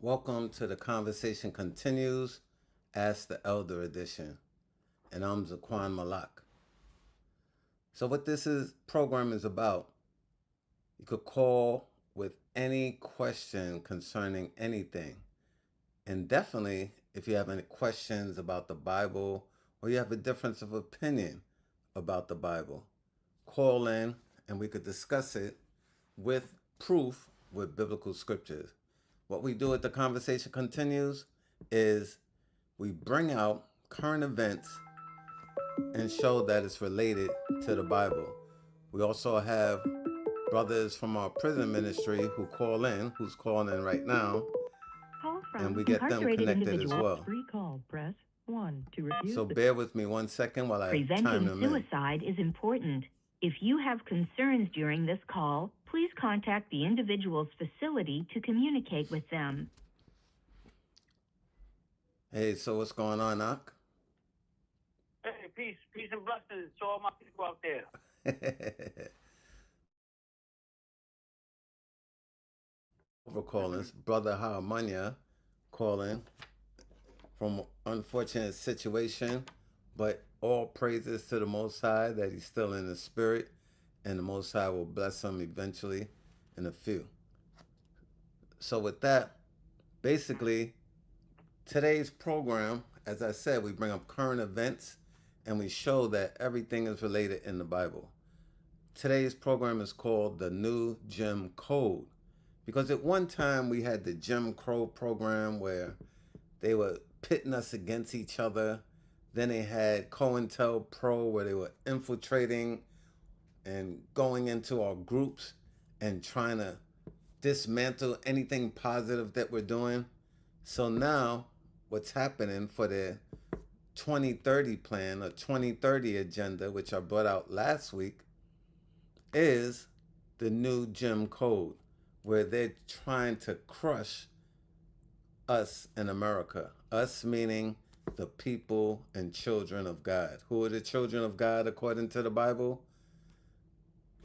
Welcome to the Conversation Continues, Ask the Elder Edition. And I'm Zaquan Malak. So what program is about, you could call with any question concerning anything. And definitely, if you have any questions about the Bible or you have a difference of opinion about the Bible, call in and we could discuss it with proof with biblical scriptures. What we do at the Conversation Continues is we bring out current events and show that it's related to the Bible. We also have brothers from our prison ministry who call in, who's calling in right now, and we get them connected as well. Free call. Press 1 to refuse. So bear with me 1 second while I time Preventing them in. suicide is important. If you have concerns during this call, please contact the individual's facility to communicate with them. Hey, so what's going on, Ak? Hey, peace and blessings to all my people out there. Over calling, Brother Harmonia calling from unfortunate situation, but all praises to the Most High that he's still in the spirit, and the Most High will bless him eventually in a few. So with that, basically, today's program, as I said, we bring up current events and we show that everything is related in the Bible. Today's program is called the New Jim Code, because at one time we had the Jim Crow program where they were pitting us against each other. Then they had Cointel Pro where they were infiltrating and going into our groups and trying to dismantle anything positive that we're doing. So now what's happening for the 2030 plan or 2030 agenda, which I brought out last week, is the new Jim Code, where they're trying to crush us in America. Us meaning the people and children of God. Who are the children of God according to the Bible?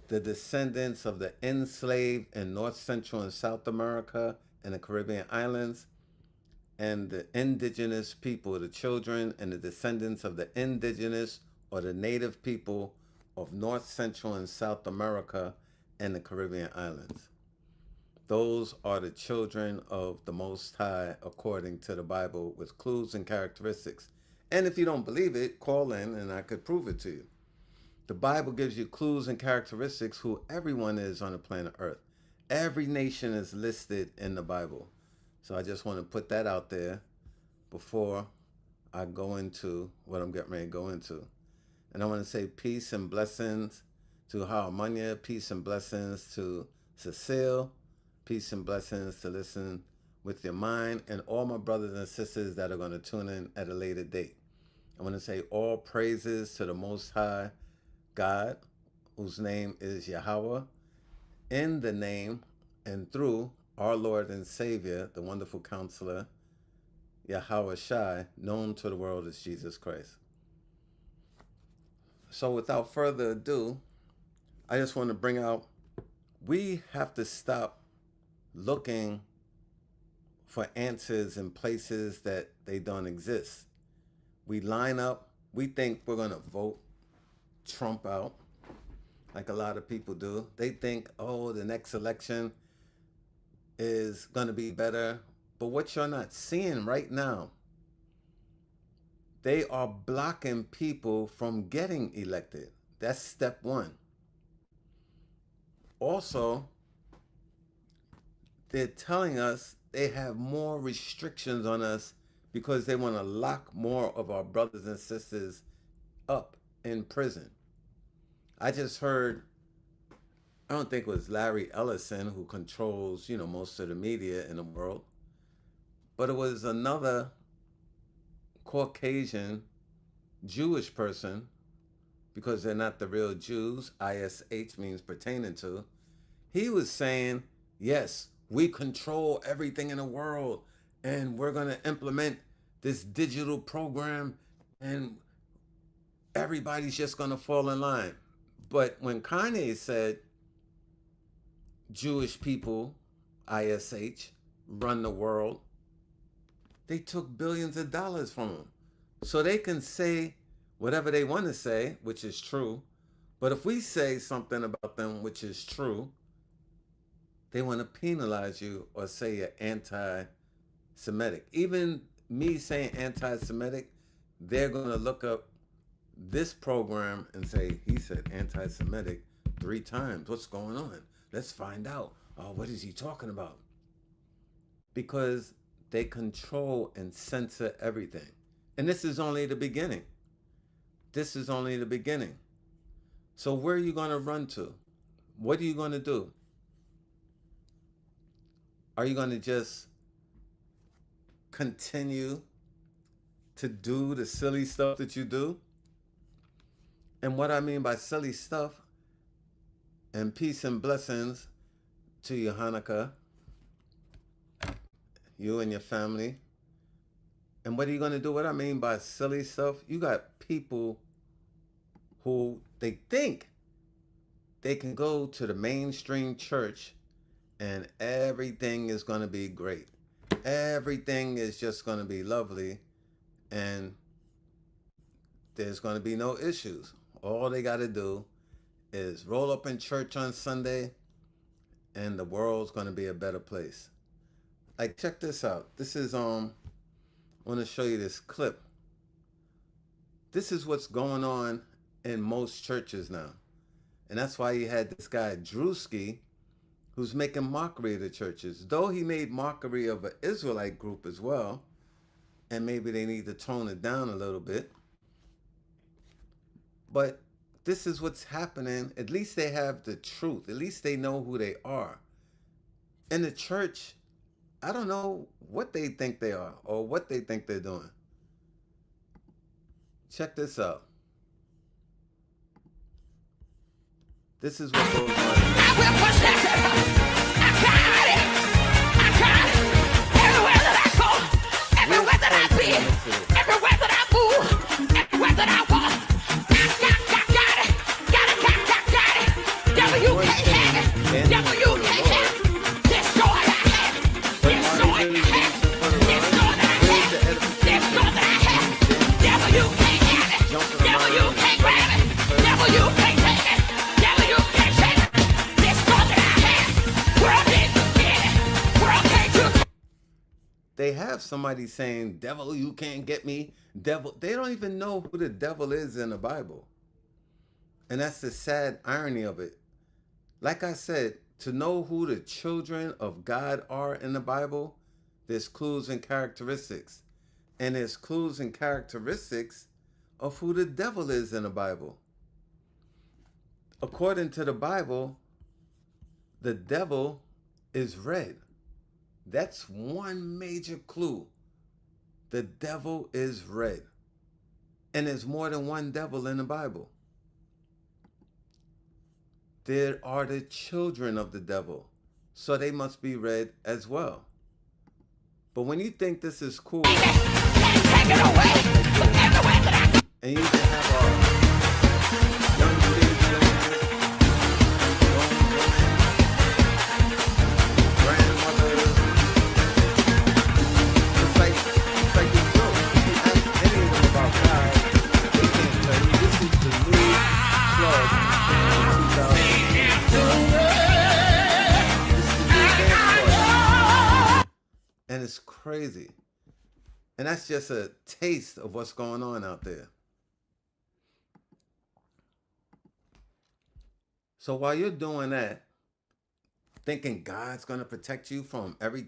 The descendants of the enslaved in North, Central, and South America and the Caribbean islands, and the indigenous people, the children and the descendants of the indigenous or the native people of North, Central, and South America and the Caribbean islands. Those are the children of the Most High according to the Bible, with clues and characteristics. And if you don't believe it, call in and I could prove it to you. The Bible gives you clues and characteristics who everyone is on the planet Earth. Every nation is listed in the Bible. So I just want to put that out there before I go into what I'm getting ready to go into. And I want to say peace and blessings to Harmonia, peace and blessings to Cecile, peace and blessings to Listen with Your Mind, and all my brothers and sisters that are going to tune in at a later date. I want to say all praises to the Most High God, whose name is Yahweh, in the name and through our Lord and Savior, the wonderful counselor, Yahweh Shai, known to the world as Jesus Christ. So without further ado, I just want to bring out, we have to stop looking for answers in places that they don't exist. We line up, we think we're going to vote Trump out, like a lot of people do. They think, oh, the next election is going to be better. But what you're not seeing right now, they are blocking people from getting elected. That's step one. Also, they're telling us they have more restrictions on us because they want to lock more of our brothers and sisters up in prison. I just heard, I don't think it was Larry Ellison who controls, most of the media in the world, but it was another Caucasian Jewish person, because they're not the real Jews, ISH means pertaining to. He was saying, yes, we control everything in the world and we're going to implement this digital program and everybody's just going to fall in line. But when Kanye said Jewish people, ISH, run the world, They took billions of dollars from them. So they can say whatever they want to say, which is true. But if we say something about them which is true, they want to penalize you or say you're anti-Semitic. Even me saying anti-Semitic, they're going to look up this program and say, he said anti-Semitic 3 times. What's going on? Let's find out. Oh, what is he talking about? Because they control and censor everything. And this is only the beginning. This is only the beginning. So where are you going to run to? What are you going to do? Are you going to just continue to do the silly stuff that you do? And what I mean by silly stuff, and peace and blessings to you, Hanukkah, you and your family. And what are you going to do? What I mean by silly stuff, you got people who they think they can go to the mainstream church and everything is going to be great. Everything is just going to be lovely and there's going to be no issues. All they got to do is roll up in church on Sunday and the world's going to be a better place. Like, check this out. This is, I want to show you this clip. This is what's going on in most churches now. And that's why you had this guy, Drewski, who's making mockery of the churches. Though he made mockery of an Israelite group as well, and maybe they need to tone it down a little bit. But this is what's happening. At least they have the truth. At least they know who they are. In the church, I don't know what they think they are or what they think they're doing. Check this out. This is what goes on. I will possess it. I got it. I got it. Everywhere that I go, everywhere that I be, everywhere that I move, everywhere that I walk. Got it. Got it. Devil, you can't have it. Devil, you can't have it. This joy I have. This joy I have. This joy that I have. This joy that I have. Devil, you can't have it. Devil, you can't grab it. Devil, you can't take it. Devil, you can't shake it. This joy that I have. World didn't get it. World can't do it. They have somebody saying, devil, you can't get me. Devil. They don't even know who the devil is in the Bible. And that's the sad irony of it. Like I said, to know who the children of God are in the Bible, there's clues and characteristics. And there's clues and characteristics of who the devil is in the Bible. According to the Bible, the devil is red. That's one major clue. The devil is red. And there's more than one devil in the Bible. There are the children of the devil, so they must be red as well. But when you think this is cool, and you can have a young citizens, young women, grandmothers, it's like it's true. If you ask any of them about God, they can't tell you. This is the new plug in 2000. And it's crazy. And that's just a taste of what's going on out there. So while you're doing that, thinking God's going to protect you from every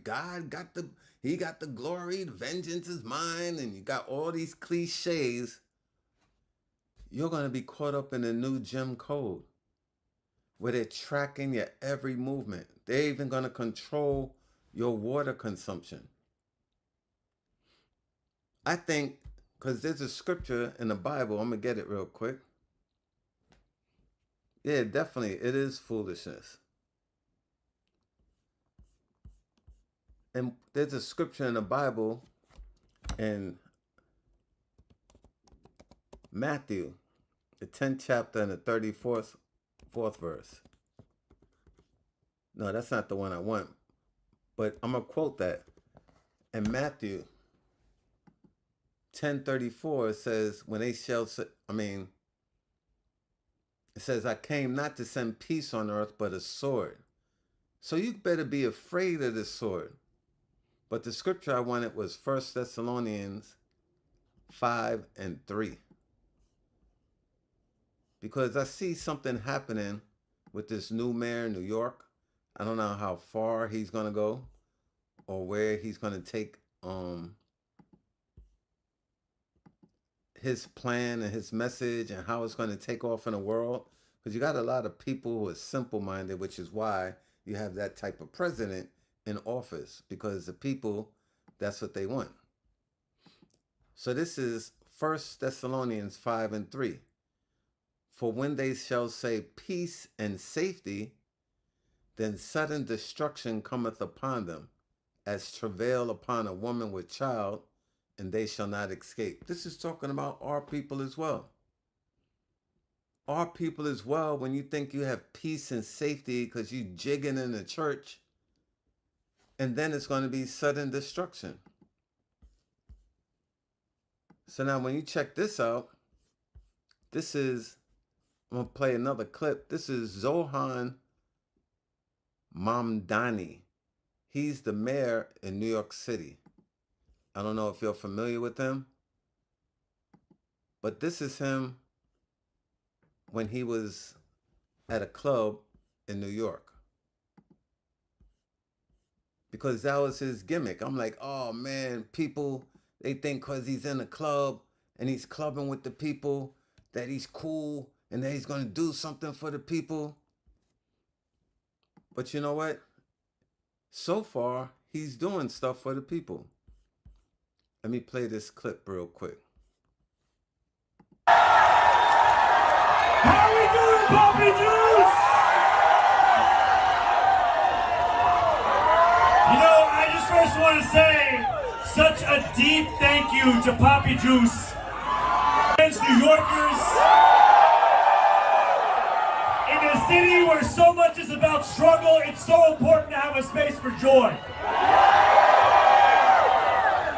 he got the glory, the vengeance is mine, and you got all these cliches, you're going to be caught up in the new Jim Code where they're tracking your every movement. They're even going to control your water consumption. I think, because there's a scripture in the Bible, I'm going to get it real quick. Yeah, definitely, it is foolishness. And there's a scripture in the Bible in Matthew, the 10th chapter and the 34th verse. No, that's not the one I want. But I'm going to quote that. In Matthew 10:34 says, when they shall say, it says, I came not to send peace on earth, but a sword. So you better be afraid of this sword. But the scripture I wanted was 1 Thessalonians 5:3. Because I see something happening with this new mayor in New York. I don't know how far he's going to go or where he's going to take his plan and his message and how it's going to take off in the world. Because you got a lot of people who are simple-minded, which is why you have that type of president in office, because the people, that's what they want. So this is 1 Thessalonians 5:3. For when they shall say peace and safety, then sudden destruction cometh upon them, as travail upon a woman with child, and they shall not escape. This is talking about our people as well. Our people as well, when you think you have peace and safety because you jigging in the church, and then it's going to be sudden destruction. So now when you check this out, this is, I'm going to play another clip. This is Zohan Mamdani. He's the mayor in New York City. I don't know if you're familiar with him, but this is him when he was at a club in New York. Because that was his gimmick. I'm like, oh man, people, they think because he's in a club and he's clubbing with the people that he's cool and that he's going to do something for the people. But you know what? So far, he's doing stuff for the people. Let me play this clip real quick. How we doing, Poppy Juice? You know, I just first want to say such a deep thank you to Poppy Juice. Friends, New Yorkers, in a city where so much is about struggle, it's so important to have a space for joy.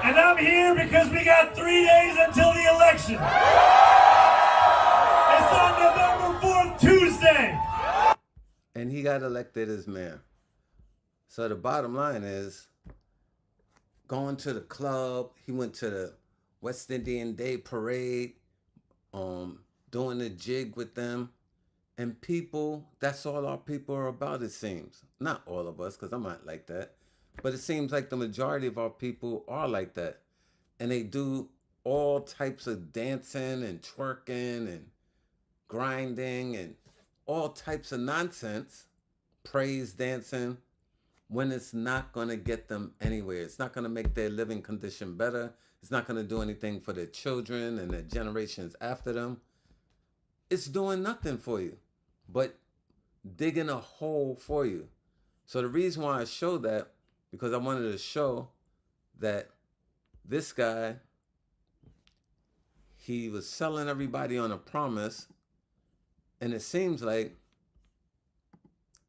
And I'm here because we got 3 days until the election. It's on November 4th, Tuesday. And he got elected as mayor. So the bottom line is, going to the club, he went to the West Indian Day Parade, doing the jig with them. And people, that's all our people are about, it seems. Not all of us, because I'm not like that. But it seems like the majority of our people are like that. And they do all types of dancing and twerking and grinding and all types of nonsense, praise dancing, when it's not going to get them anywhere. It's not going to make their living condition better. It's not going to do anything for their children and their generations after them. It's doing nothing for you but digging a hole for you. So the reason why I show that, because I wanted to show that this guy, he was selling everybody on a promise, and it seems like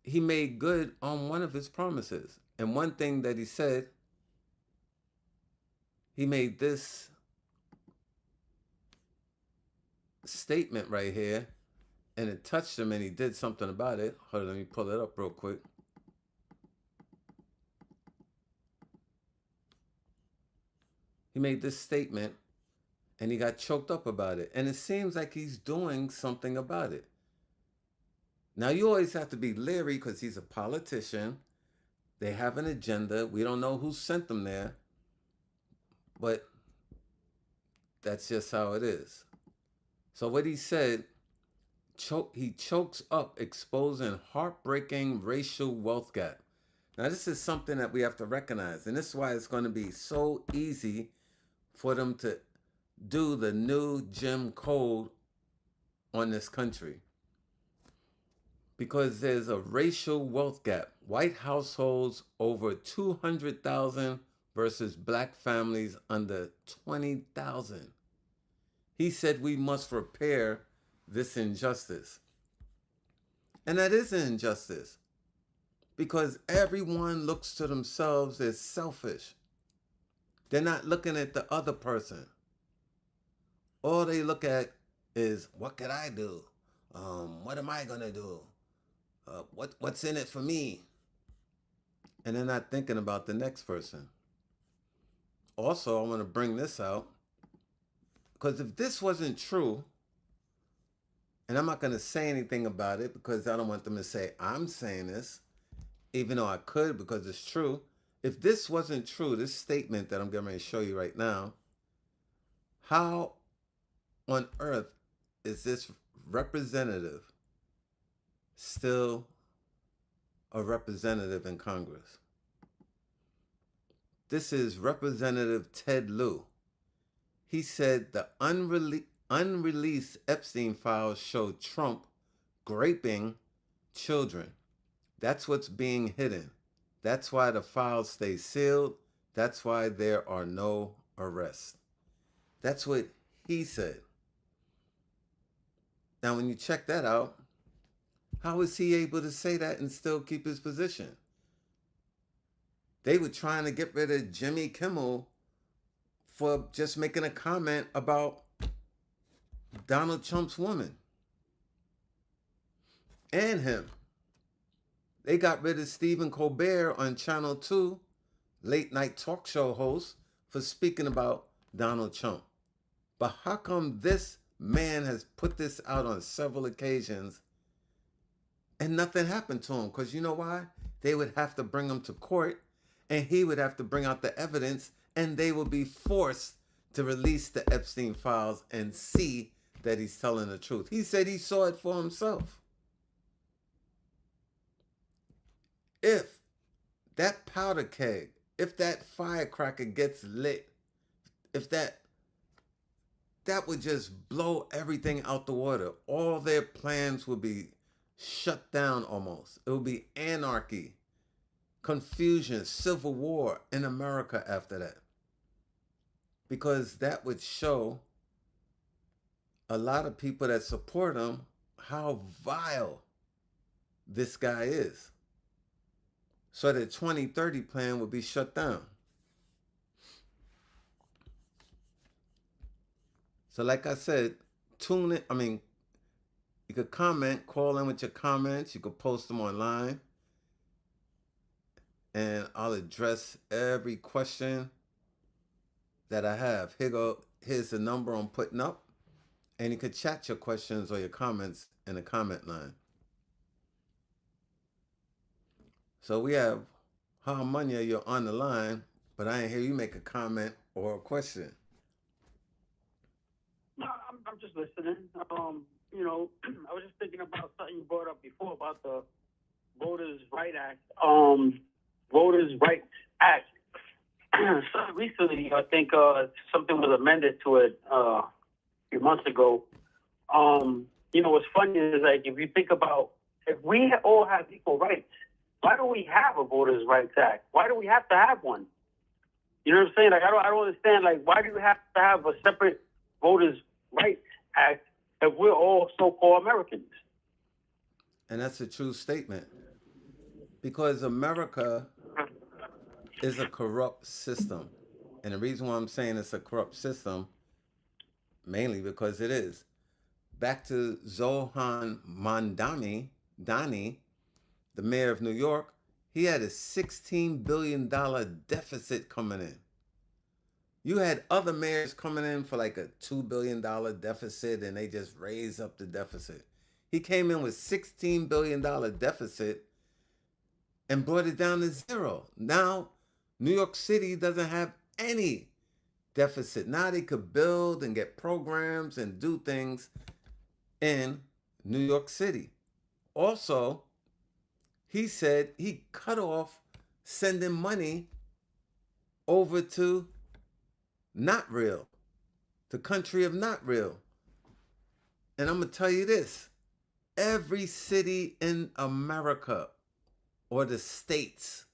he made good on one of his promises. And one thing that he said, he made this statement right here, and it touched him, and he did something about it. Hold on, let me pull it up real quick. He made this statement, and he got choked up about it. And it seems like he's doing something about it. Now, you always have to be leery because he's a politician. They have an agenda. We don't know who sent them there. But that's just how it is. So what he said, he chokes up, exposing heartbreaking racial wealth gap. Now, this is something that we have to recognize. And this is why it's going to be so easy for them to do the new Jim Code on this country. Because there's a racial wealth gap. White households over 200,000 versus black families under 20,000. He said we must repair this injustice. And that is an injustice. Because everyone looks to themselves as selfish. They're not looking at the other person. All they look at is, what could I do? What am I gonna do? What's in it for me? And they're not thinking about the next person. Also, I want to bring this out because if this wasn't true, and I'm not going to say anything about it because I don't want them to say I'm saying this, even though I could because it's true. If this wasn't true, this statement that I'm going to show you right now, how on earth is this representative still a representative in Congress? This is Representative Ted Lieu. He said the unreleased Epstein files show Trump raping children. That's what's being hidden. That's why the files stay sealed. That's why there are no arrests. That's what he said. Now, when you check that out, how is he able to say that and still keep his position? They were trying to get rid of Jimmy Kimmel for just making a comment about Donald Trump's woman and him. They got rid of Stephen Colbert on Channel 2, late night talk show host, for speaking about Donald Trump. But how come this man has put this out on several occasions and nothing happened to him? Because you know why? They would have to bring him to court and he would have to bring out the evidence and they will be forced to release the Epstein files and see that he's telling the truth. He said he saw it for himself. If that powder keg, if that firecracker gets lit, if that would just blow everything out the water. All their plans would be shut down almost. It would be anarchy, confusion, civil war in America after that. Because that would show a lot of people that support him how vile this guy is. So the 2030 plan would be shut down. So like I said, tune in. You could comment, call in with your comments. You could post them online. And I'll address every question that I have. Here's the number I'm putting up. And you could chat your questions or your comments in the comment line. So we have Harmonia, you're on the line, but I ain't hear you make a comment or a question. No, I'm just listening. I was just thinking about something you brought up before about the Voters' Right Act. Voters' Rights Act. So recently, I think something was amended to it a few months ago. What's funny is, like, if you think about, if we all have equal rights, why do we have a Voters' Rights Act? Why do we have to have one? You know what I'm saying? Like, I don't understand. Like, why do you have to have a separate Voters' Rights Act if we're all so-called Americans? And that's a true statement. Because America is a corrupt system. And the reason why I'm saying it's a corrupt system, mainly because it is. Back to Zohan Mamdani, the mayor of New York, he had a $16 billion deficit coming in. You had other mayors coming in for like a $2 billion deficit and they just raised up the deficit. He came in with $16 billion deficit and brought it down to zero. Now, New York City doesn't have any deficit. Now they could build and get programs and do things in New York City. Also, he said he cut off sending money over to not real, the country of not real. And I'm going to tell you this. Every city in America or the states,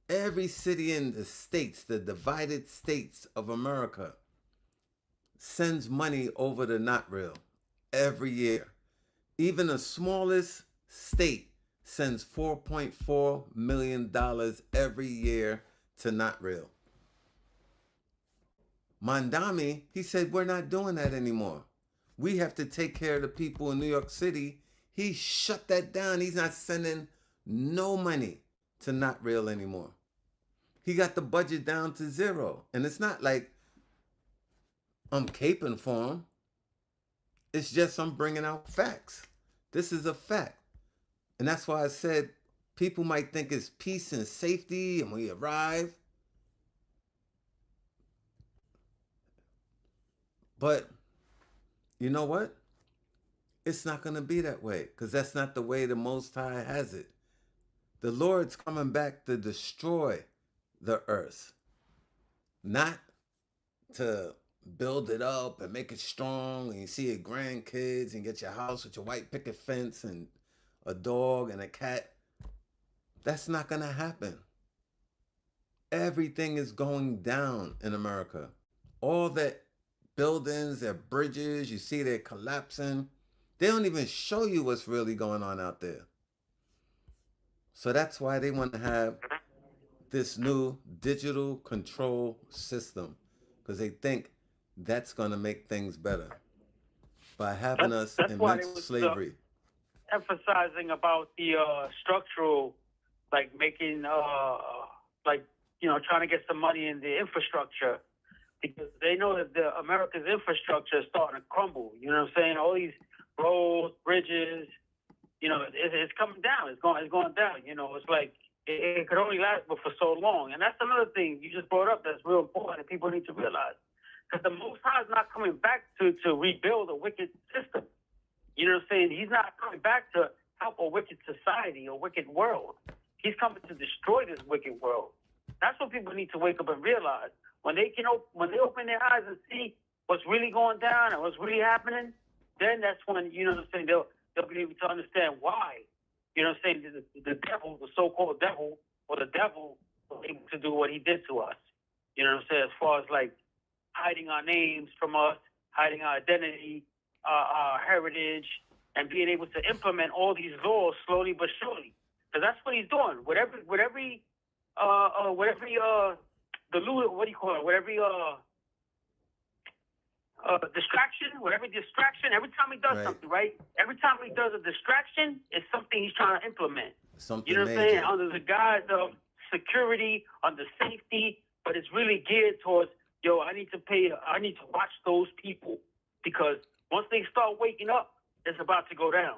every city in the states, the divided states of America, sends money over to not real every year. Even the smallest state sends $4.4 million every year to not real. Mandami, he said, we're not doing that anymore. We have to take care of the people in New York City. He shut that down. He's not sending no money to Not Real anymore. He got the budget down to zero. And it's not like I'm caping for him. It's just I'm bringing out facts. This is a fact. And that's why I said people might think it's peace and safety and we arrive. But you know what? It's not going to be that way because that's not the way the Most High has it. The Lord's coming back to destroy the earth, not to build it up and make it strong and you see your grandkids and get your house with your white picket fence and a dog and a cat. That's not going to happen. Everything is going down in America. All that buildings, their bridges, you see they're collapsing. They don't even show you what's really going on out there. So that's why they want to have this new digital control system, because they think that's going to make things better by having us in mental slavery. Emphasizing about the structural, like making, like, you know, trying to get some money in the infrastructure, because they know that America's infrastructure is starting to crumble. You know what I'm saying? All these roads, bridges, you know, it's coming down. It's going down. You know, it's like it could only last but for so long. And that's another thing you just brought up that's real important that people need to realize. Because the Most High is not coming back to rebuild a wicked system. You know what I'm saying? He's not coming back to help a wicked society, a wicked world. He's coming to destroy this wicked world. That's what people need to wake up and realize. When they open their eyes and see what's really going down and what's really happening, then that's when, you know what I'm saying, they'll be able to understand why. You know what I'm saying? The devil, the so-called devil, or the devil was able to do what he did to us. You know what I'm saying? As far as like hiding our names from us, hiding our identity, our heritage, and being able to implement all these laws slowly but surely. Because that's what he's doing. With every distraction, every time he does something, right? Every time he does a distraction, it's something he's trying to implement. Something you know what I'm saying? Under the guise of security, under safety, but it's really geared towards, I need to watch those people, because once they start waking up, it's about to go down.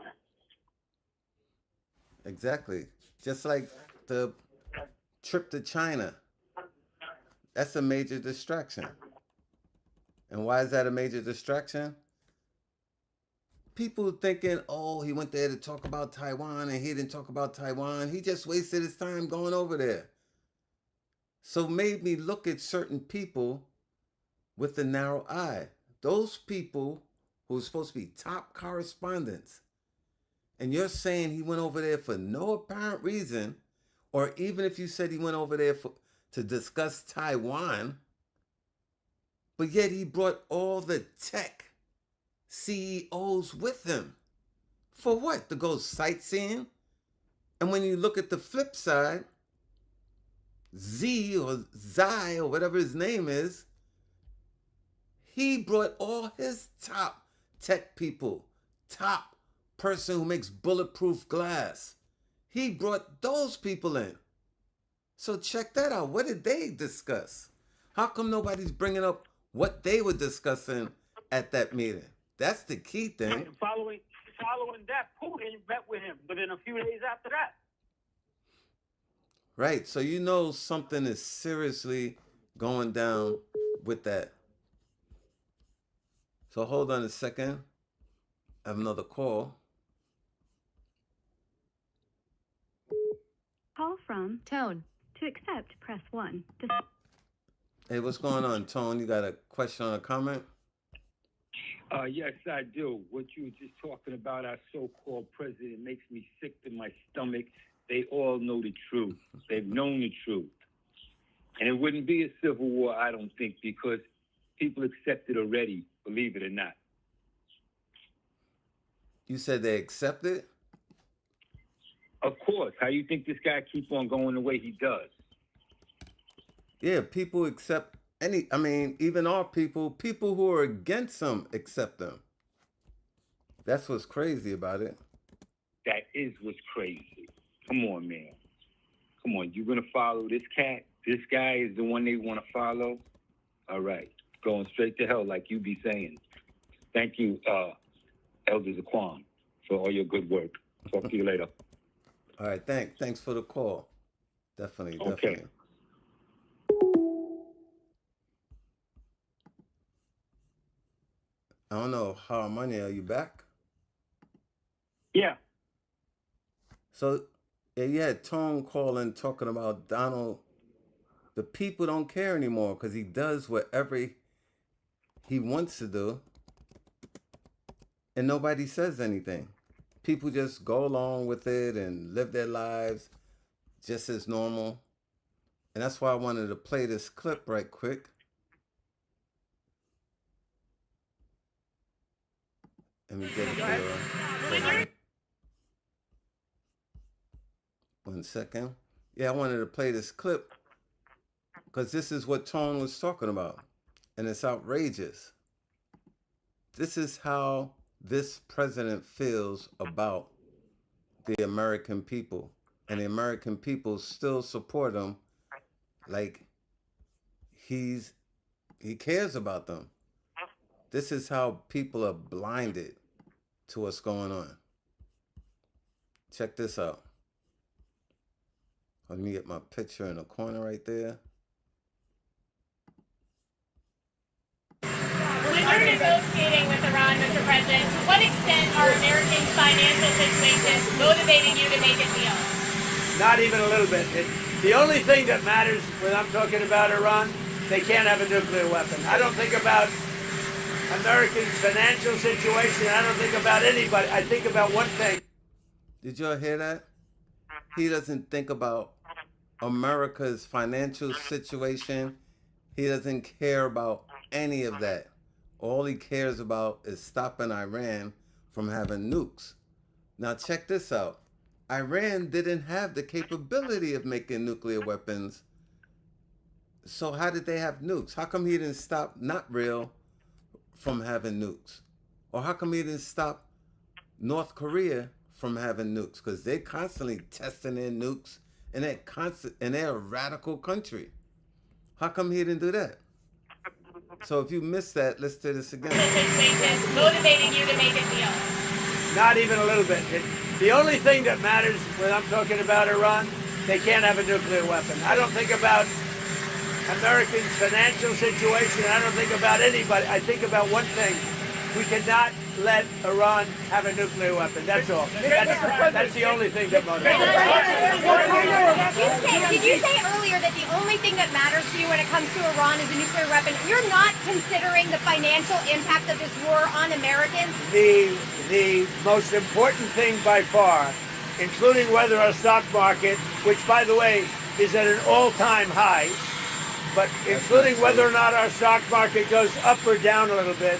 Exactly. Just like the trip to China. That's a major distraction. And why is that a major distraction? People thinking, oh, he went there to talk about Taiwan and he didn't talk about Taiwan. He just wasted his time going over there. So made me look at certain people with a narrow eye. Those people who are supposed to be top correspondents. And you're saying he went over there for no apparent reason, or even if you said he went over there to discuss Taiwan, but yet he brought all the tech CEOs with him. For what? To go sightseeing? And when you look at the flip side, Z or Zai or whatever his name is, he brought all his top tech people, top person who makes bulletproof glass. He brought those people in. So check that out. What did they discuss? How come nobody's bringing up what they were discussing at that meeting? That's the key thing. Following that, Putin met with him within a few days after that. Right. So you know something is seriously going down with that. So hold on a second. I have another call. Call from Tone. To accept, press 1. Hey, what's going on, Tone? You got a question or a comment? Yes, I do. What you were just talking about, our so-called president, makes me sick to my stomach. They all know the truth. They've known the truth. And it wouldn't be a civil war, I don't think, because people accept it already, believe it or not. You said they accept it? Of course. How you think this guy keep on going the way he does? Yeah, people accept I mean, even our people who are against him accept them. That's what's crazy about it. That is what's crazy. Come on, man. Come on, you gonna follow this cat? This guy is the one they want to follow? All right. Going straight to hell, like you be saying. Thank you, Elder Zaquan, for all your good work. Talk to you later. All right, thanks for the call. Definitely. I don't know, Harmony, are you back? Yeah. So, yeah, you had Tone calling talking about Donald. The people don't care anymore because he does whatever he wants to do, and nobody says anything. People just go along with it and live their lives just as normal. And that's why I wanted to play this clip right quick. Let me get it for you. 1 second. Yeah, I wanted to play this clip because this is what Tone was talking about. And it's outrageous. This is how this president feels about the American people. And the American people still support him like he cares about them. This is how people are blinded to what's going on. Check this out. Let me get my picture in the corner right there. When you're negotiating with Iran, Mr. President, to what extent are Americans' financial situations motivating you to make a deal? Not even a little bit. The only thing that matters when I'm talking about Iran, they can't have a nuclear weapon. I don't think about Americans' financial situation. I don't think about anybody. I think about one thing. Did y'all hear that? He doesn't think about America's financial situation. He doesn't care about any of that. All he cares about is stopping Iran from having nukes. Now check this out. Iran didn't have the capability of making nuclear weapons. So how did they have nukes? How come he didn't stop Not Real from having nukes? Or how come he didn't stop North Korea from having nukes? Because they're constantly testing their nukes, and they're a radical country. How come he didn't do that? So if you missed that, let's do this again. Situations motivating you to make a deal? Not even a little bit. The only thing that matters when I'm talking about Iran, they can't have a nuclear weapon. I don't think about Americans' financial situation. I don't think about anybody. I think about one thing. We cannot let Iran have a nuclear weapon. That's all. That's the only thing that motivates. Did you say earlier that the only thing that matters to you when it comes to Iran is a nuclear weapon? You're not considering the financial impact of this war on Americans? The most important thing by far, including whether our stock market, which by the way is at an all-time high, but including whether or not our stock market goes up or down a little bit,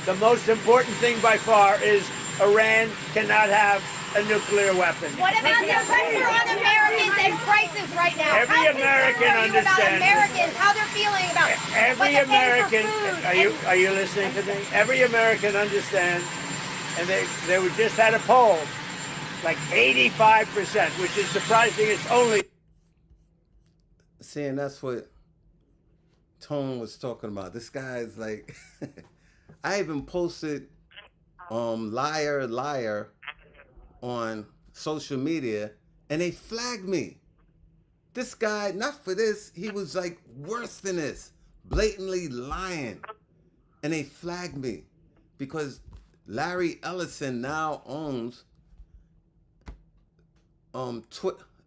the most important thing by far is Iran cannot have a nuclear weapon. What about the pressure on Americans and prices right now? Every American understands. Americans, how they're feeling about every American. Are you listening to me? Every American understands, and they just had a poll, like 85%, which is surprising. It's only. See, and that's what Tone was talking about. This guy's like. I even posted liar, liar on social media, and they flagged me. This guy, not for this, he was like worse than this, blatantly lying. And they flagged me because Larry Ellison now owns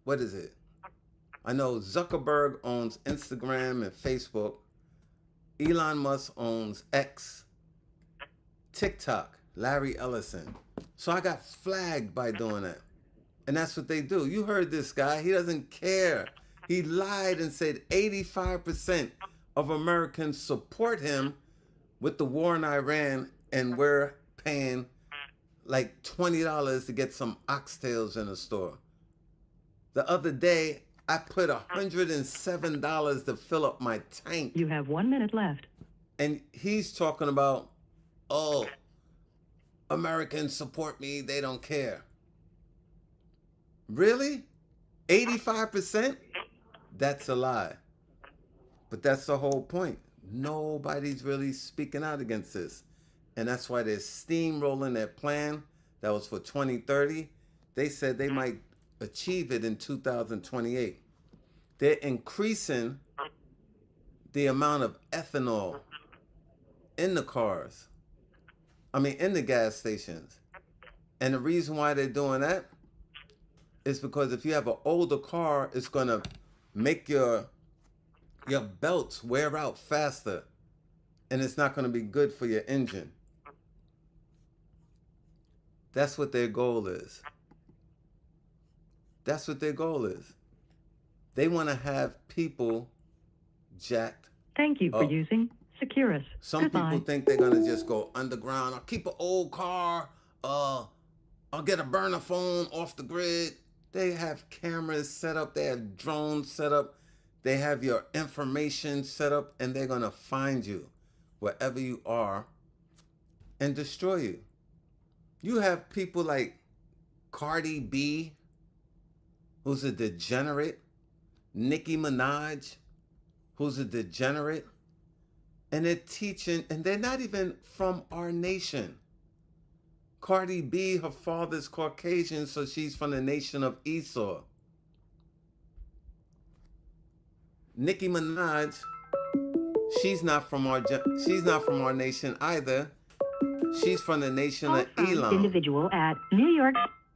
what is it? I know Zuckerberg owns Instagram and Facebook. Elon Musk owns X. TikTok, Larry Ellison. So I got flagged by doing that. And that's what they do. You heard this guy. He doesn't care. He lied and said 85% of Americans support him with the war in Iran, and we're paying like $20 to get some oxtails in a store. The other day, I put $107 to fill up my tank. You have 1 minute left. And he's talking about, oh, Americans support me, they don't care. Really? 85%? That's a lie. But that's the whole point. Nobody's really speaking out against this. And that's why they're steamrolling their plan that was for 2030. They said they might achieve it in 2028. They're increasing the amount of ethanol in the cars. In the gas stations. And the reason why they're doing that is because if you have an older car, it's going to make your belts wear out faster. And it's not going to be good for your engine. That's what their goal is. That's what their goal is. They want to have people jacked. Thank you for using Securus. Some Goodbye. people think they're going to just go underground. I'll keep an old car. I'll get a burner phone off the grid. They have cameras set up. They have drones set up. They have your information set up. And they're going to find you wherever you are and destroy you. You have people like Cardi B, who's a degenerate. Nicki Minaj, who's a degenerate. And they're teaching, and they're not even from our nation. Cardi B, her father's Caucasian, so she's from the nation of Esau. Nicki Minaj, she's not from our nation either. She's from the nation of Elam. Individual at New York.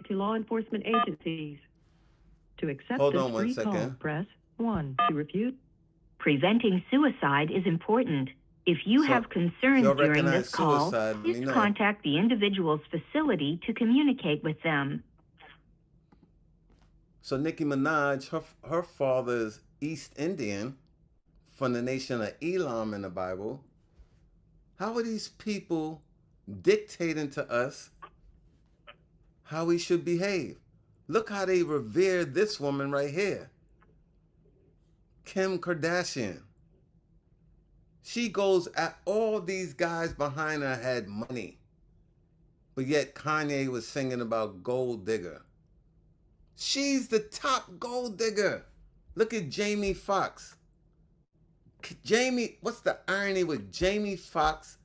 To law enforcement agencies. To accept Hold this on 1 free call, second. press 1. To refuse. Preventing suicide is important. If you have concerns y'all during recognize this call, suicide, let me please know. contact the individual's facility to communicate with them. So Nicki Minaj, her father's East Indian from the nation of Elam in the Bible. How are these people dictating to us how we should behave? Look how they revere this woman right here. Kim Kardashian. She goes at all these guys behind her had money. But yet Kanye was singing about gold digger. She's the top gold digger. Look at Jamie Foxx. What's the irony with Jamie Foxx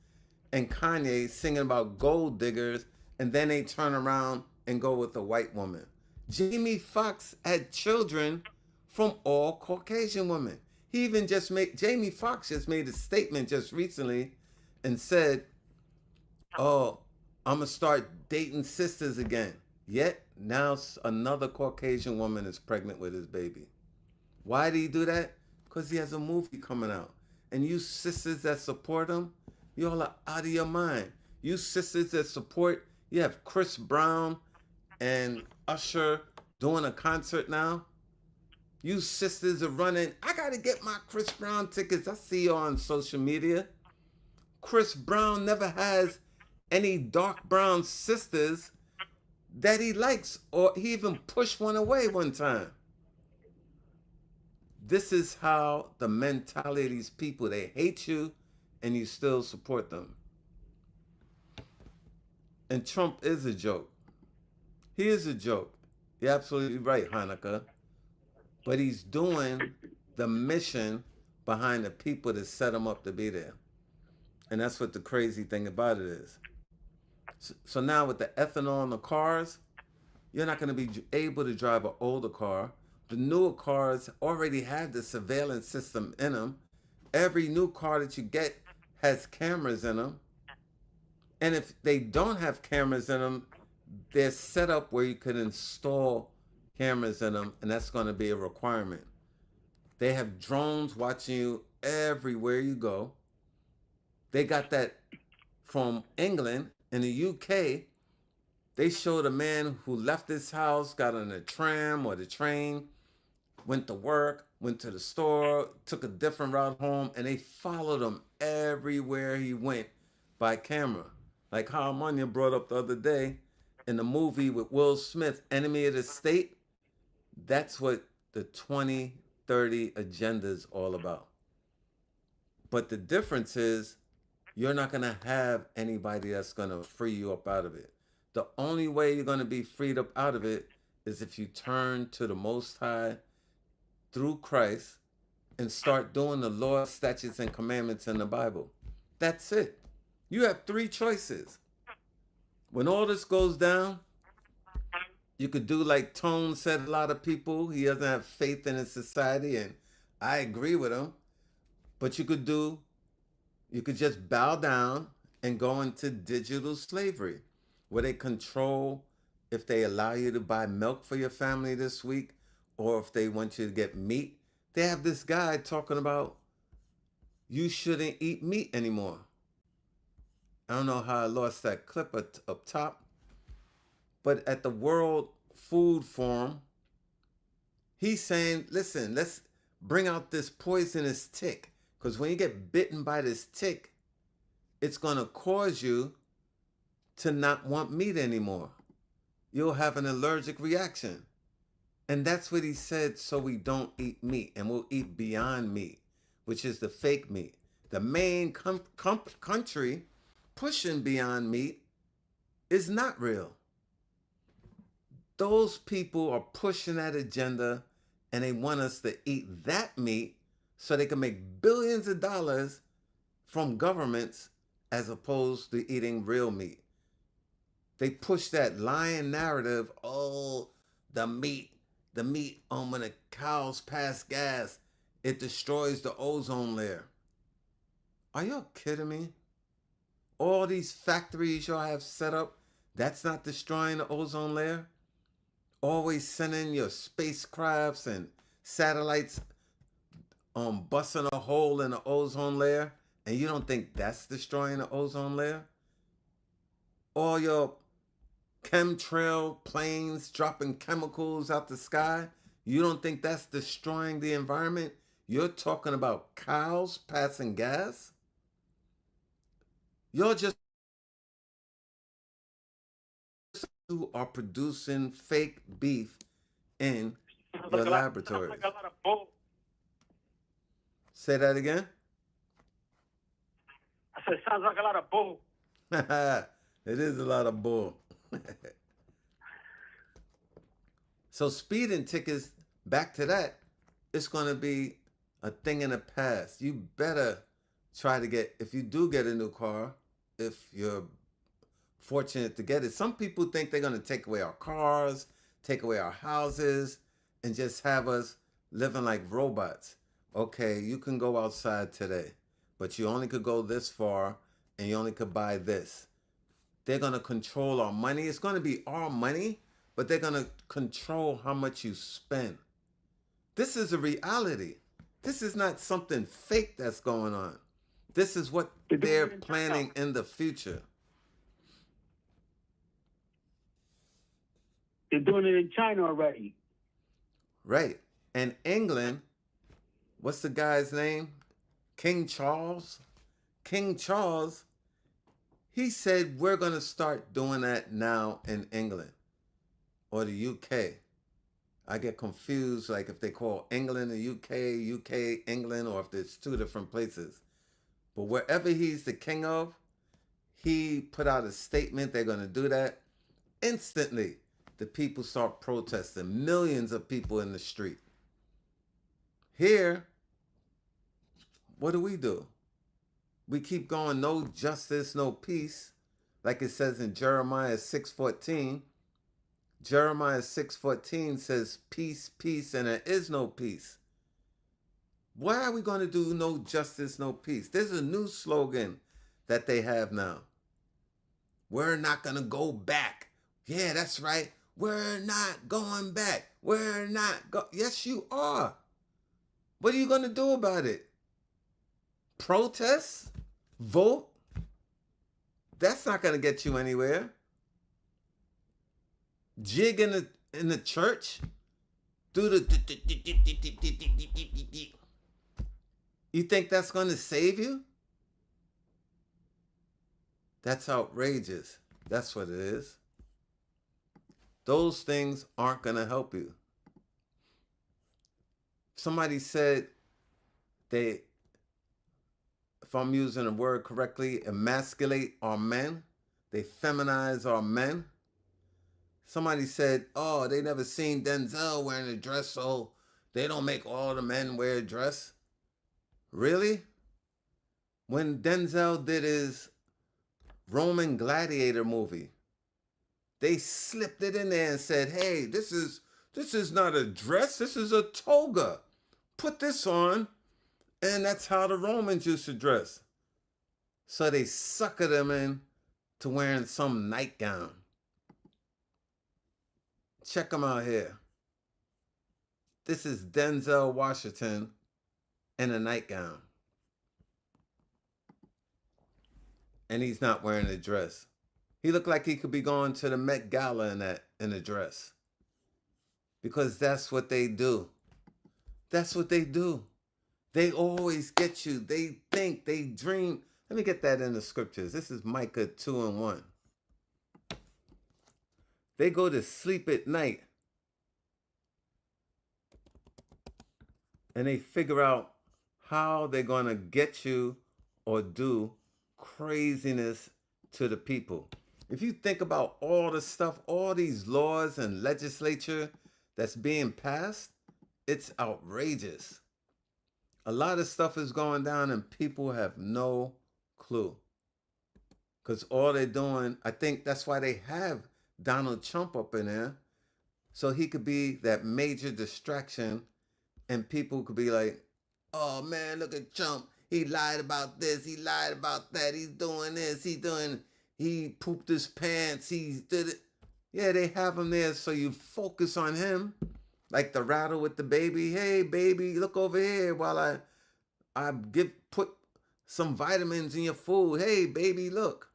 and Kanye singing about gold diggers, and then they turn around and go with a white woman? Jamie Foxx had children from all Caucasian women. Jamie Foxx just made a statement just recently and said, oh, I'm going to start dating sisters again. Yet now another Caucasian woman is pregnant with his baby. Why did he do that? Because he has a movie coming out. And you sisters that support him, you all are out of your mind. You sisters that support, you have Chris Brown and Usher doing a concert now. You sisters are running, I got to get my Chris Brown tickets. I see you on social media. Chris Brown never has any dark brown sisters that he likes, or he even pushed one away one time. This is how the mentality of these people, they hate you and you still support them. And Trump is a joke. He is a joke. You're absolutely right, Hanukkah. But he's doing the mission behind the people that set him up to be there. And that's what the crazy thing about it is. So now with the ethanol in the cars, you're not going to be able to drive an older car. The newer cars already have the surveillance system in them. Every new car that you get has cameras in them. And if they don't have cameras in them, they're set up where you can install cameras in them, and that's going to be a requirement. They have drones watching you everywhere you go. They got that from England. In the UK, they showed a man who left his house, got on a tram or the train, went to work, went to the store, took a different route home, and they followed him everywhere he went by camera. Like how Manya brought up the other day in the movie with Will Smith, Enemy of the State. That's what the 2030 agenda is all about. But the difference is you're not going to have anybody that's going to free you up out of it. The only way you're going to be freed up out of it is if you turn to the Most High through Christ and start doing the law, statutes, and commandments in the Bible. That's it. You have three choices. When all this goes down, you could do like Tone said, a lot of people, he doesn't have faith in his society, and I agree with him. But you could just bow down and go into digital slavery, where they control if they allow you to buy milk for your family this week, or if they want you to get meat. They have this guy talking about you shouldn't eat meat anymore. I don't know how I lost that clip up top, but at the World Food Forum, he's saying, listen, let's bring out this poisonous tick, because when you get bitten by this tick, it's going to cause you to not want meat anymore. You'll have an allergic reaction. And that's what he said, so we don't eat meat, and we'll eat Beyond Meat, which is the fake meat. The main country pushing Beyond Meat is not real. Those people are pushing that agenda, and they want us to eat that meat so they can make billions of dollars from governments as opposed to eating real meat. They push that lying narrative, oh, the meat, when the cows pass gas, it destroys the ozone layer. Are y'all kidding me? All these factories y'all have set up, that's not destroying the ozone layer? Always sending your spacecrafts and satellites busting a hole in the ozone layer, and you don't think that's destroying the ozone layer? All your chemtrail planes dropping chemicals out the sky, you don't think that's destroying the environment? You're talking about cows passing gas? You're just who are producing fake beef in your laboratories. Sounds like a lot of bull. Say that again? I said, sounds like a lot of bull. It is a lot of bull. So speeding tickets, back to that, it's going to be a thing in the past. You better try to get, if you do get a new car, if you're fortunate to get it. Some people think they're going to take away our cars, take away our houses, and just have us living like robots. Okay, you can go outside today, but you only could go this far, and you only could buy this. They're going to control our money. It's going to be our money, but they're going to control how much you spend. This is a reality. This is not something fake that's going on. This is what they're planning in the future. They're doing it in China already. Right. And England, what's the guy's name? King Charles? King Charles, he said we're going to start doing that now in England or the UK. I get confused, like if they call England the UK, England, or if there's two different places. But wherever he's the king of, he put out a statement they're going to do that. Instantly, the people start protesting. Millions of people in the street. Here, what do? We keep going, no justice, no peace. Like it says in Jeremiah 6:14. Jeremiah 6:14 says, peace, peace, and there is no peace. Why are we going to do no justice, no peace? There's a new slogan that they have now. We're not going to go back. Yeah, that's right. We're not going back. We're not go. Yes, you are. What are you going to do about it? Protest? Vote? That's not going to get you anywhere. Jig in the church? Do the... You think that's going to save you? That's outrageous. That's what it is. Those things aren't going to help you. somebody said they, if I'm using the word correctly, emasculate our men. They feminize our men. Somebody said, oh, they never seen Denzel wearing a dress, so they don't make all the men wear a dress. Really? When Denzel did his Roman Gladiator movie, they slipped it in there and said, hey, this is not a dress, this is a toga. Put this on. And that's how the Romans used to dress. So they suckered them in to wearing some nightgown. Check them out here. This is Denzel Washington in a nightgown. And he's not wearing a dress. He looked like he could be going to the Met Gala in a dress. Because that's what they do. That's what they do. They always get you. They think, they dream. Let me get that in the scriptures. This is Micah 2:1. They go to sleep at night and they figure out how they're going to get you or do craziness to the people. If you think about all the stuff, all these laws and legislature that's being passed, it's outrageous. A lot of stuff is going down and people have no clue. Because all they're doing, I think that's why they have Donald Trump up in there. So he could be that major distraction and people could be like, oh man, look at Trump. He lied about this. He lied about that. He's doing this. He pooped his pants. He did it. Yeah, they have him there so you focus on him. Like the rattle with the baby. Hey, baby, look over here while I put some vitamins in your food. Hey, baby, look.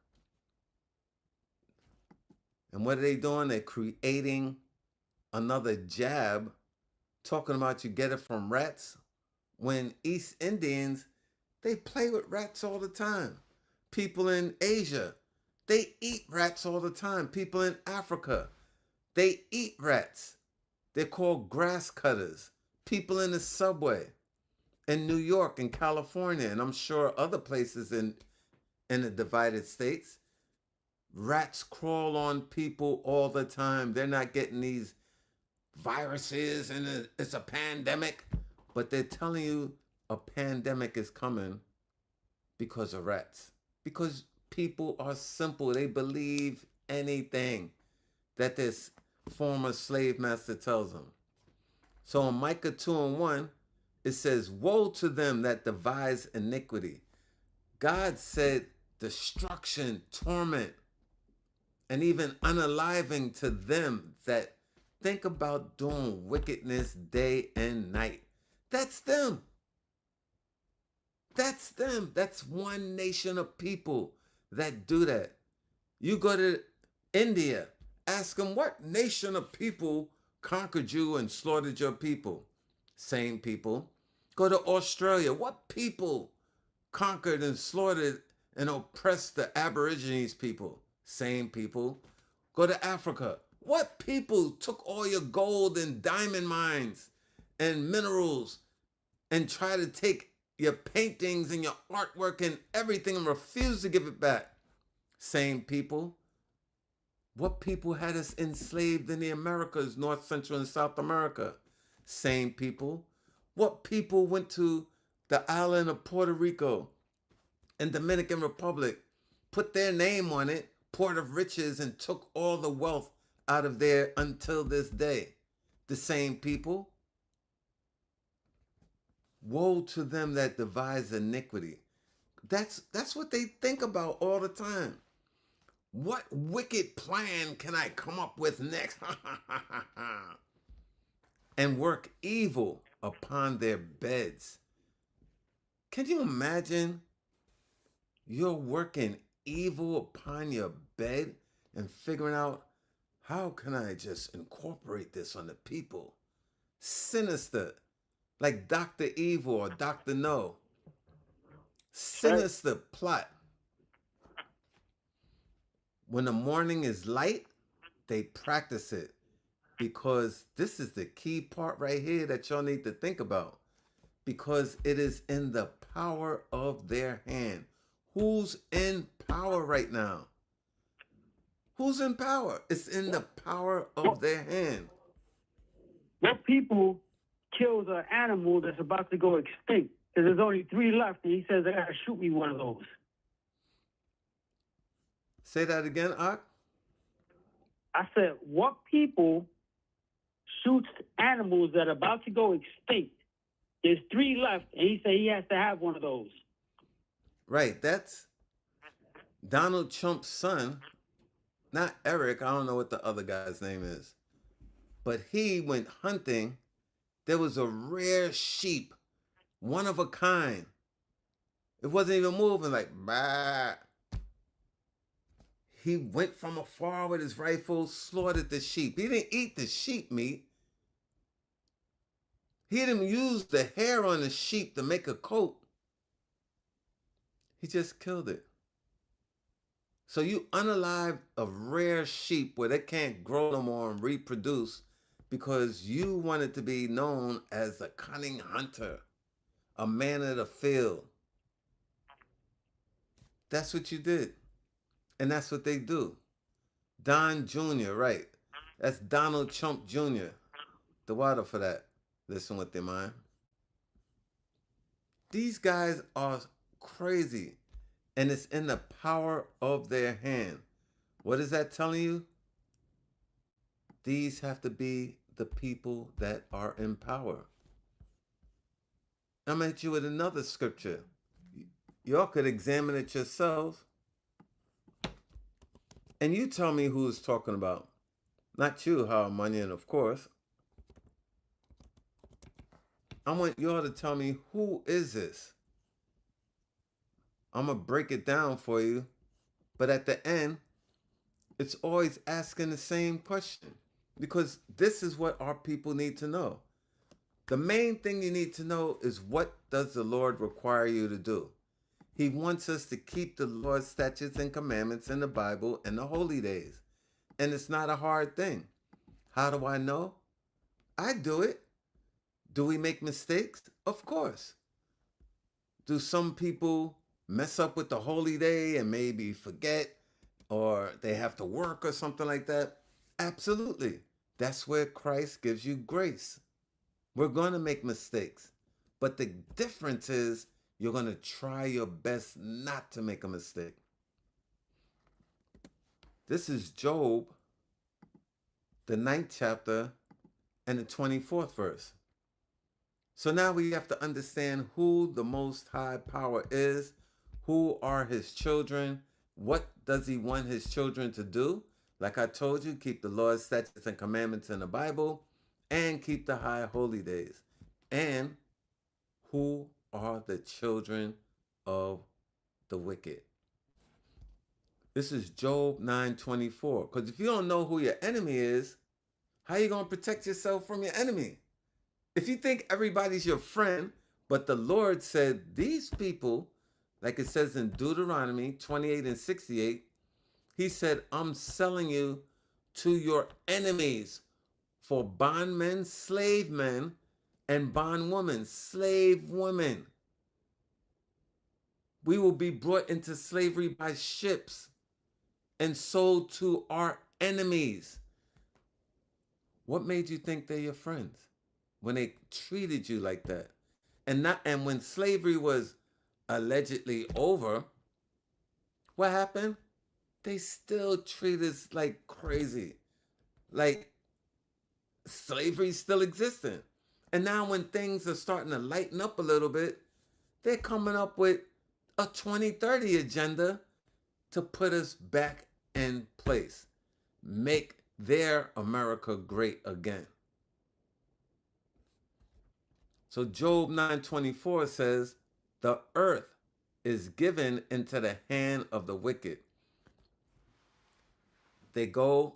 And what are they doing? They're creating another jab, talking about you get it from rats. When East Indians, they play with rats all the time. People in Asia, they eat rats all the time. People in Africa, they eat rats. They're called grass cutters. People in the subway in New York and California, and I'm sure other places in the divided states, rats crawl on people all the time. They're not getting these viruses and it's a pandemic, but they're telling you a pandemic is coming because of rats. Because people are simple. They believe anything that this former slave master tells them. So in Micah 2:1, it says, woe to them that devise iniquity. God said destruction, torment, and even unaliving to them that think about doing wickedness day and night. That's them. That's them. That's one nation of people that do that. You go to India, ask them what nation of people conquered you and slaughtered your people. Same people. Go to Australia. What people conquered and slaughtered and oppressed the Aborigines people? Same people. Go to Africa. What people took all your gold and diamond mines and minerals and try to take your paintings and your artwork and everything and refuse to give it back? Same people. What people had us enslaved in the Americas, North, Central, and South America? Same people. What people went to the island of Puerto Rico and Dominican Republic, put their name on it, Port of Riches, and took all the wealth out of there until this day? The same people. Woe to them that devise iniquity. That's what they think about all the time. What wicked plan can I come up with next? And work evil upon their beds. Can you imagine you're working evil upon your bed and figuring out, how can I just incorporate this on the people? Sinister. Like Dr. Evil or Dr. No. Sinister plot. When the morning is light, they practice it. because this is the key part right here that y'all need to think about. Because it is in the power of their hand. Who's in power right now? Who's in power? It's in the power of their hand. What people kills an animal that's about to go extinct? Because there's only 3 left, and he says, I gotta shoot me one of those. Say that again, Ak. I said, what people shoots animals that are about to go extinct? There's 3 left, and he said he has to have one of those. Right, that's Donald Trump's son, not Eric. I don't know what the other guy's name is. But he went hunting. There was a rare sheep, one of a kind. It wasn't even moving, like, bah. He went from afar with his rifle, slaughtered the sheep. He didn't eat the sheep meat. He didn't use the hair on the sheep to make a coat. He just killed it. So you unalive a rare sheep where they can't grow no more and reproduce because you wanted to be known as a cunning hunter, a man of the field. That's what you did. And that's what they do. Don Jr., right. That's Donald Trump Jr. The water for that. Listen with their mind. These guys are crazy. And it's in the power of their hand. What is that telling you? These have to be the people that are in power. I'm going to hit you with another scripture. Y'all could examine it yourselves. And you tell me who it's talking about. Not you, Harmonian, of course. I want y'all to tell me, who is this? I'm going to break it down for you. But at the end, it's always asking the same question. Because this is what our people need to know. The main thing you need to know is, what does the Lord require you to do? He wants us to keep the Lord's statutes and commandments in the Bible and the holy days. And it's not a hard thing. How do I know? I do it. Do we make mistakes? Of course. Do some people mess up with the holy day and maybe forget, or they have to work or something like that? Absolutely. That's where Christ gives you grace. We're going to make mistakes. But the difference is, you're going to try your best not to make a mistake. This is Job, the 9th chapter and the 24th verse. So now we have to understand who the Most High Power is, who are his children, what does he want his children to do? Like I told you, keep the Lord's statutes and commandments in the Bible, and keep the high holy days. And who are the children of the wicked? This is Job 9:24. Because if you don't know who your enemy is, how are you going to protect yourself from your enemy? If you think everybody's your friend, but the Lord said these people, like it says in Deuteronomy 28:68, he said, I'm selling you to your enemies for bondmen, slave men, and bondwomen, slave women. We will be brought into slavery by ships and sold to our enemies. What made you think they're your friends when they treated you like that? And when slavery was allegedly over, what happened? They still treat us like crazy. Like slavery still existing. And now when things are starting to lighten up a little bit, they're coming up with a 2030 agenda to put us back in place. Make their America great again. So Job 9:24 says, the earth is given into the hand of the wicked. They go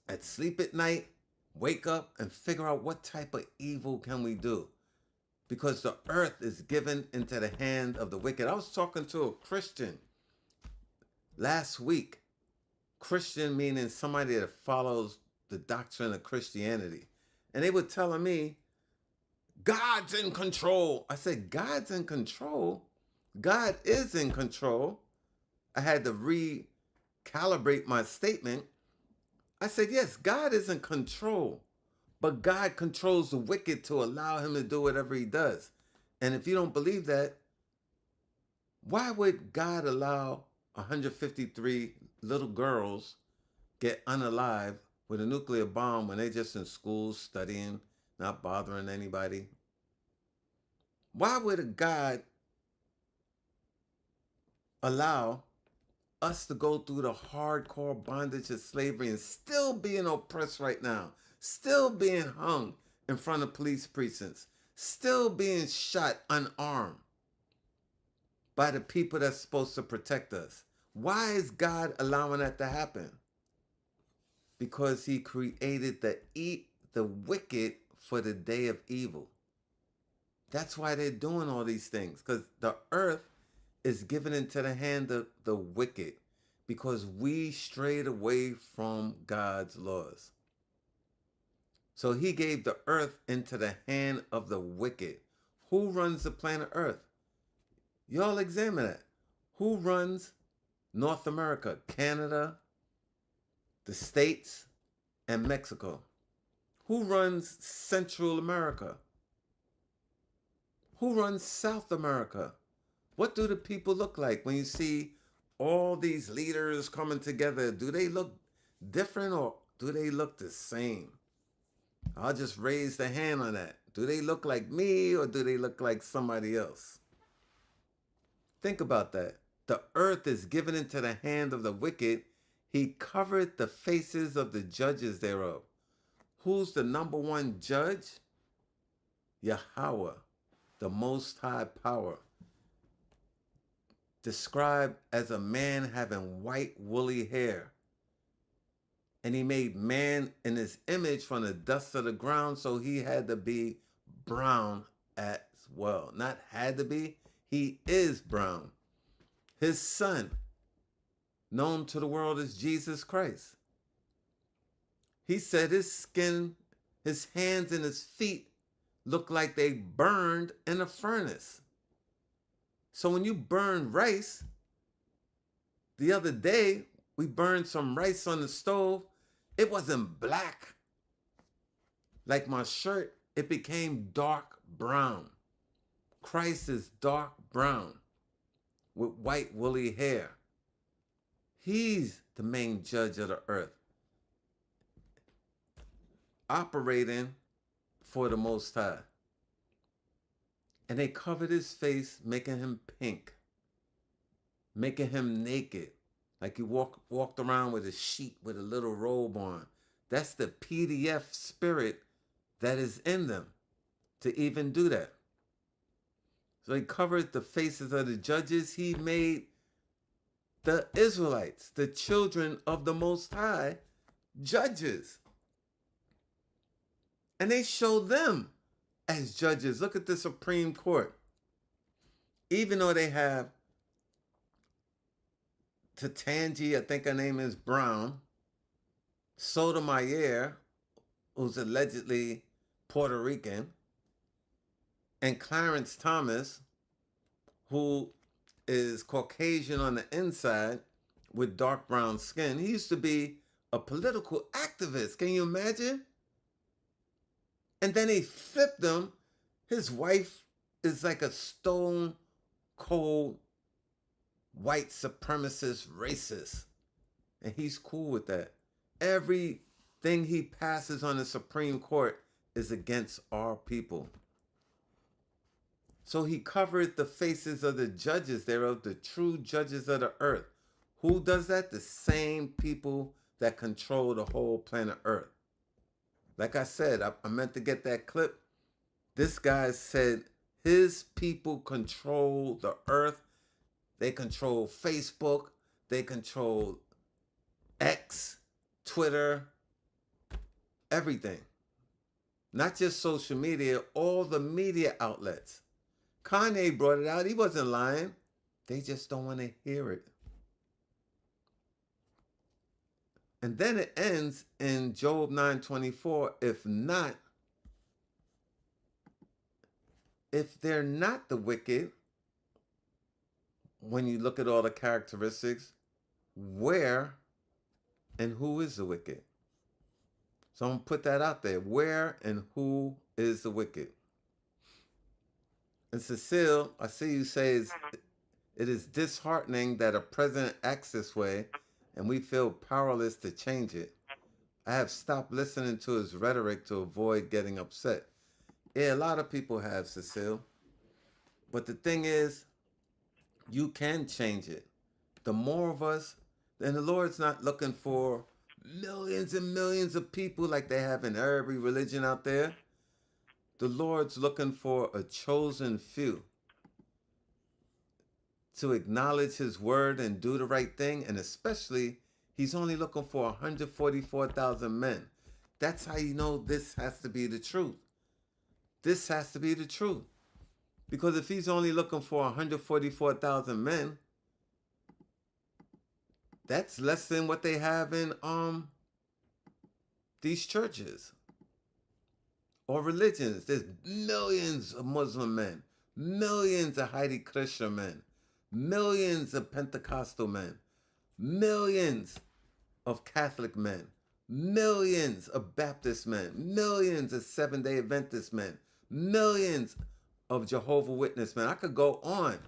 at sleep at night, wake up and figure out what type of evil can we do. Because the earth is given into the hand of the wicked. I was talking to a Christian last week. Christian meaning somebody that follows the doctrine of Christianity. And they were telling me, God's in control. I said, God's in control? God is in control. I had to recalibrate my statement. I said, yes, God is in control, but God controls the wicked to allow him to do whatever he does. And if you don't believe that, why would God allow 153 little girls get unalive with a nuclear bomb when they're just in school studying, not bothering anybody? Why would a God allow us to go through the hardcore bondage of slavery and still being oppressed right now, still being hung in front of police precincts, still being shot unarmed by the people that's supposed to protect us? Why is God allowing that to happen? Because he created the wicked for the day of evil. That's why they're doing all these things, because the earth is given into the hand of the wicked because we strayed away from God's laws. So he gave the earth into the hand of the wicked. Who runs the planet Earth? Y'all examine that. Who runs North America, Canada, the States, and Mexico? Who runs Central America? Who runs South America? What do the people look like when you see all these leaders coming together? Do they look different or do they look the same? I'll just raise the hand on that. Do they look like me or do they look like somebody else? Think about that. The earth is given into the hand of the wicked. He covered the faces of the judges thereof. Who's the number one judge? Yahweh, the Most High Power. Described as a man having white woolly hair. And he made man in his image from the dust of the ground, so he had to be brown as well. Not had to be, he is brown. His son, known to the world as Jesus Christ. He said his skin, his hands and his feet look like they burned in a furnace. So when you burn rice, the other day we burned some rice on the stove. It wasn't black like my shirt. It became dark brown. Christ is dark brown with white woolly hair. He's the main judge of the earth, operating for the Most High. And they covered his face, making him pink, making him naked, like he walked around with a sheet with a little robe on. That's the PDF spirit that is in them to even do that. So he covered the faces of the judges. He made the Israelites, the children of the Most High, judges. And they showed them as judges. Look at the Supreme Court. Even though they have Tatangi, I think her name is Brown, Sotomayor, who's allegedly Puerto Rican, and Clarence Thomas, who is Caucasian on the inside with dark brown skin. He used to be a political activist. Can you imagine? And then they flipped him. His wife is like a stone cold white supremacist racist. And he's cool with that. Everything he passes on the Supreme Court is against our people. So he covered the faces of the judges thereof, the true judges of the earth. Who does that? The same people that control the whole planet Earth. Like I said, I meant to get that clip. This guy said his people control the earth. They control Facebook. They control X, Twitter, everything. Not just social media, all the media outlets. Kanye brought it out. He wasn't lying. They just don't want to hear it. And then it ends in Job 9:24. If they're not the wicked, when you look at all the characteristics, where and who is the wicked? So I'm going to put that out there. Where and who is the wicked? And Cecile, I see you say it is disheartening that a president acts this way and we feel powerless to change it. I have stopped listening to his rhetoric to avoid getting upset. Yeah, a lot of people have, Cecile. But the thing is, you can change it. The more of us, then the Lord's not looking for millions and millions of people like they have in every religion out there. The Lord's looking for a chosen few to acknowledge his word and do the right thing. And especially, he's only looking for 144,000 men. That's how you know this has to be the truth. This has to be the truth. Because if he's only looking for 144,000 men, that's less than what they have in these churches or religions. There's millions of Muslim men, millions of Hare Krishna men, millions of Pentecostal men, millions of Catholic men, millions of Baptist men, millions of Seventh-day Adventist men, millions of Jehovah's Witness men. I could go on.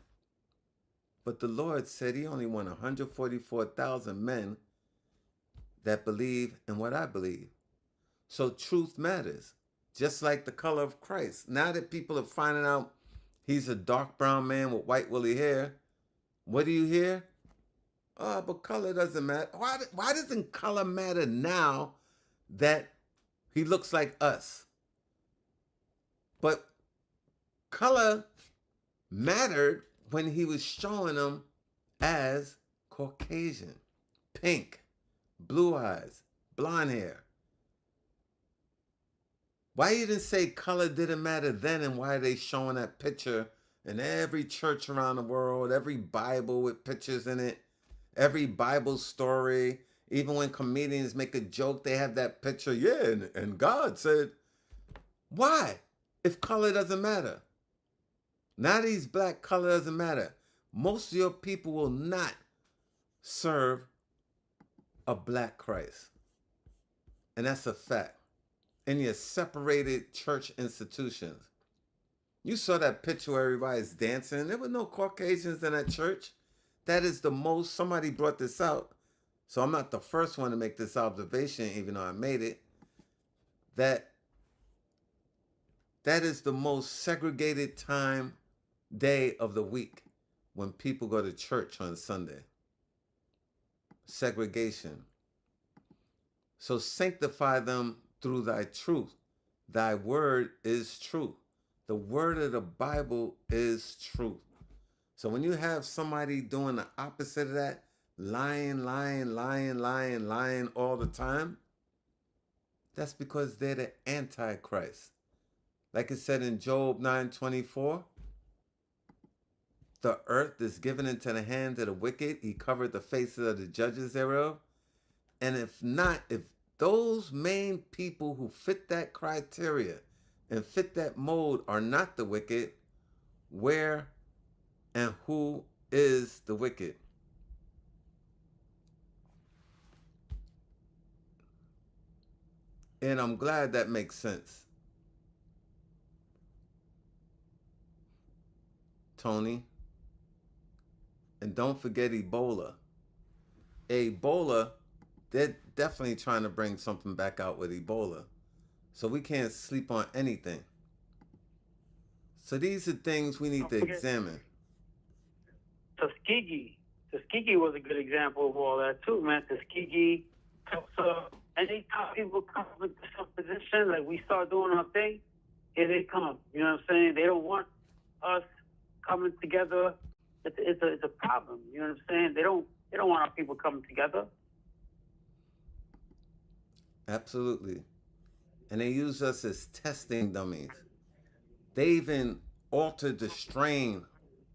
But the Lord said he only wants 144,000 men that believe in what I believe. So truth matters, just like the color of Christ. Now that people are finding out he's a dark brown man with white woolly hair, what do you hear? Oh, but color doesn't matter. Why doesn't color matter now that he looks like us? But color mattered when he was showing them as Caucasian, pink, blue eyes, blonde hair. Why you didn't say color didn't matter then, and why are they showing that picture in every church around the world, every Bible with pictures in it, every Bible story, even when comedians make a joke, they have that picture. Yeah, and God said, why? If color doesn't matter. Now these black, color doesn't matter. Most of your people will not serve a black Christ. And that's a fact. In your separated church institutions. You saw that picture where everybody's dancing. There were no Caucasians in that church. That is the most, somebody brought this out. So I'm not the first one to make this observation, even though I made it. That is the most segregated day of the week when people go to church on Sunday. Segregation. So sanctify them through thy truth. Thy word is truth. The word of the Bible is truth. So when you have somebody doing the opposite of that, lying all the time, that's because they're the Antichrist. Like it said in Job 9:24, the earth is given into the hands of the wicked. He covered the faces of the judges thereof. And if those main people who fit that criteria and fit that mold are not the wicked, where and who is the wicked? And I'm glad that makes sense. Tony. And don't forget Ebola. Ebola, they're definitely trying to bring something back out with Ebola. So we can't sleep on anything. So these are things we need to examine. Tuskegee. Tuskegee was a good example of all that too, man. Tuskegee, Tulsa. Anytime people come with some position, like we start doing our thing, here they come. You know what I'm saying? They don't want us coming together. It's a problem. You know what I'm saying? They don't want our people coming together. Absolutely. And they use us as testing dummies. They even altered the strain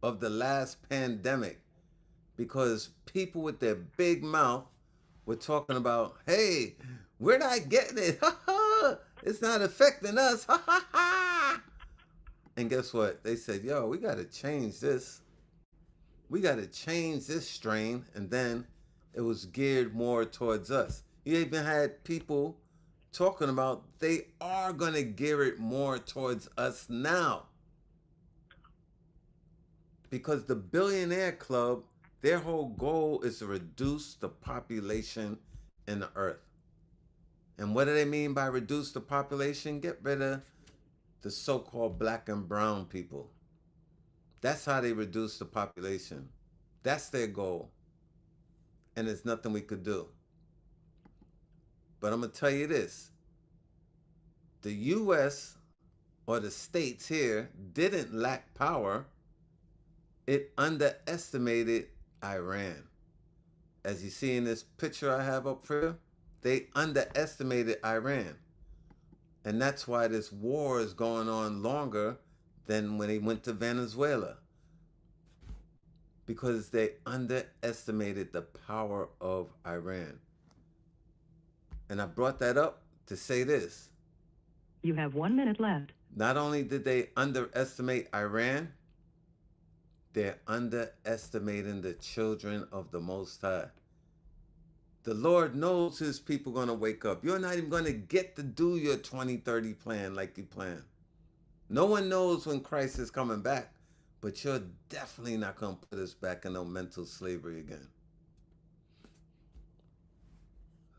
of the last pandemic because people with their big mouth we're talking about, hey, we're not getting it. Ha ha. It's not affecting us. Ha ha ha. And guess what? They said, yo, we got to change this. We got to change this strain. And then it was geared more towards us. You even had people talking about they are going to gear it more towards us now. Because the Billionaire Club, their whole goal is to reduce the population in the earth. And what do they mean by reduce the population? Get rid of the so-called black and brown people. That's how they reduce the population. That's their goal. And there's nothing we could do. But I'm going to tell you this. The U.S. or the states here didn't lack power. It underestimated Iran. As you see in this picture I have up here, they underestimated Iran. And that's why this war is going on longer than when they went to Venezuela. Because they underestimated the power of Iran. And I brought that up to say this. You have 1 minute left. Not only did they underestimate Iran, they're underestimating the children of the Most High. The Lord knows his people going to wake up. You're not even going to get to do your 2030 plan like you planned. No one knows when Christ is coming back, but you're definitely not going to put us back in no mental slavery again.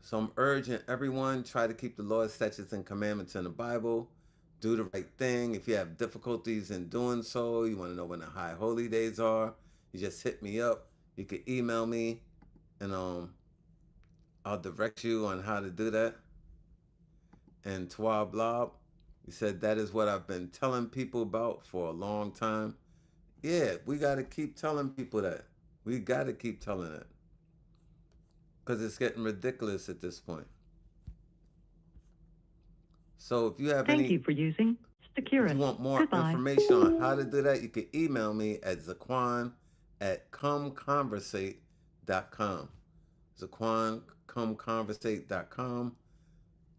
So I'm urging everyone, try to keep the Lord's statutes and commandments in the Bible. Do the right thing. If you have difficulties in doing so, you want to know when the high holy days are, you just hit me up. You can email me, and I'll direct you on how to do that. And to our blog, he said that is what I've been telling people about for a long time. Yeah, we got to keep telling people that. We got to keep telling it. Because it's getting ridiculous at this point. So if you have Thank you for using Securus. If you want more Goodbye. information on how to do that, you can email me at zaquan@comeconversate.com. zaquan@comeconversate.com.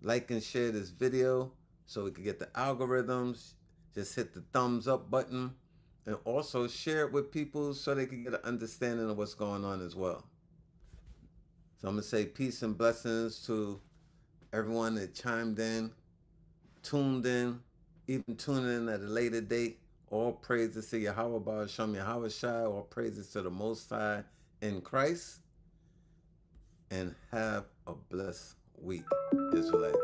Like and share this video so we can get the algorithms. Just hit the thumbs up button. And also share it with people so they can get an understanding of what's going on as well. So I'm going to say peace and blessings to everyone that chimed in, tuned in, even tuning in at a later date. All praises to Yahweh Ba'ashem Yahweh Shai. All praises to the Most High in Christ. And have a blessed week, Israelites.